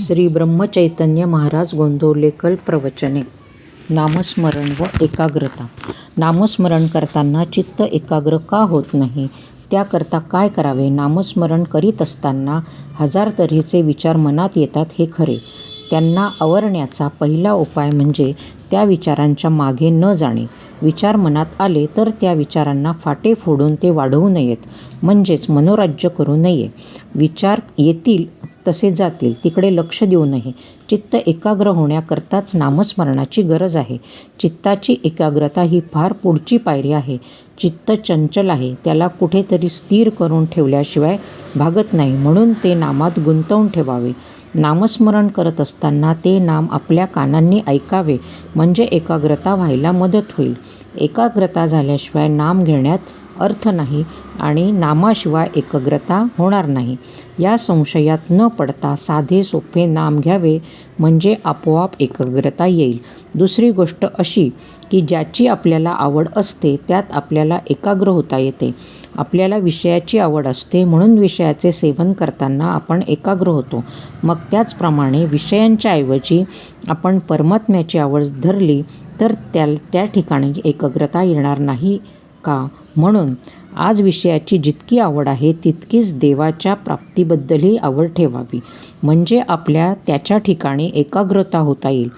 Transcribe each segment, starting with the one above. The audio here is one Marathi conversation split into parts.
श्री ब्रह्मचैतन्य महाराज गोंदवलेकर प्रवचने. नामस्मरण व एकाग्रता. नामस्मरण करताना चित्त एकाग्र का होत नाही, त्याकरता काय करावे? नामस्मरण करीत असताना हजार तऱ्हेचे विचार मनात येतात हे खरे. त्यांना आवरण्याचा पहिला उपाय म्हणजे त्या विचारांच्या मागे न जाणे. विचार मनात आले तर त्या विचारांना फाटे फोडून ते वाढवू नयेत, म्हणजेच मनोराज्य करू नये. विचार येतील तसे जातील, तिकडे लक्ष देऊ नये. चित्त एकाग्र होण्याकरताच नामस्मरणाची गरज आहे. चित्ताची एकाग्रता ही फार पुढची पायरी आहे. चित्त चंचल आहे, त्याला कुठेतरी स्थिर करून ठेवल्याशिवाय भागत नाही, म्हणून ते नामात गुंतवून ठेवावे. नामस्मरण करत असताना ते नाम आपल्या कानांनी ऐकावे, म्हणजे एकाग्रता व्हायला मदत होईल. एकाग्रता झाल्याशिवाय नाम घेण्यात अर्थ नाही आणि नामाशिवाय एकाग्रता होणार नाही. या संशयात न पडता साधे सोपे नाम घ्यावे, म्हणजे आपोआप एकाग्रता येईल. दुसरी गोष्ट अशी की ज्याची आपल्याला आवड असते त्यात आपल्याला एकाग्र होता येते. आपल्याला विषयाची आवड असते, म्हणून विषयाचे सेवन करताना आपण एकाग्र होतो. मग त्याचप्रमाणे विषयांच्या ऐवजी आपण परमात्म्याची आवड धरली तर त्या ठिकाणी एकाग्रता येणार नाही का? म्हणून आज विषयाची जितकी आवड आहे तितकीच देवाच्या प्राप्तीबद्दलही आवड ठेवावी, म्हणजे आपल्या त्याच्या ठिकाणी एकाग्रता होता येईल.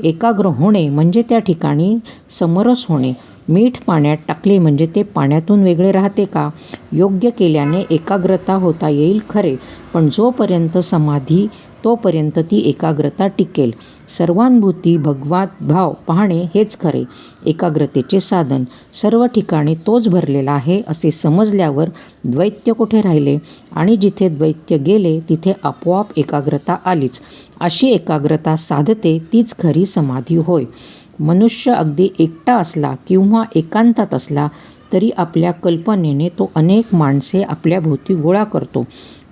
एकाग्र होणे म्हणजे त्या ठिकाणी समरस होणे. मीठ पाण्यात टाकले म्हणजे ते पाण्यातून वेगळे राहते का? योग्य केल्याने एकाग्रता होता येईल खरे, पण जोपर्यंत समाधी तोपर्यंत ती एकाग्रता टिकेल. सर्वानुभूती भगवत भाव पाहणे हेच खरे एकाग्रतेचे साधन. सर्व ठिकाणी तोच भरलेला आहे असे समजल्यावर द्वैत्य कुठे राहिले? आणि जिथे द्वैत्य गेले तिथे आपोआप एकाग्रता आलीच. अशी एकाग्रता साधते तीच खरी समाधी होय. मनुष्य अगदी एकटा असला किंवा एकांतात असला तरी आपल्या कल्पनेने तो अनेक माणसे आपल्या भोवती गोळा करतो.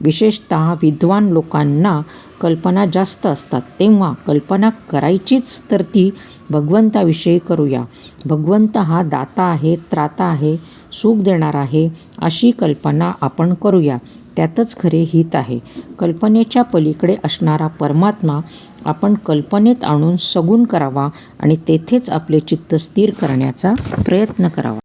विशेषतः विद्वान लोकांना कल्पना जास्त असतात, तेव्हा कल्पना करायचीच तर ती भगवंताविषयी करूया. भगवंत हा दाता आहे, त्राता आहे, सुख देणार आहे, अशी कल्पना आपण करूया. त्यातच खरे हित आहे. कल्पनेच्या पलीकडे असणारा परमात्मा आपण कल्पनेत आणून सगुण करावा आणि तेथेच आपले चित्त स्थिर करण्याचा प्रयत्न करावा.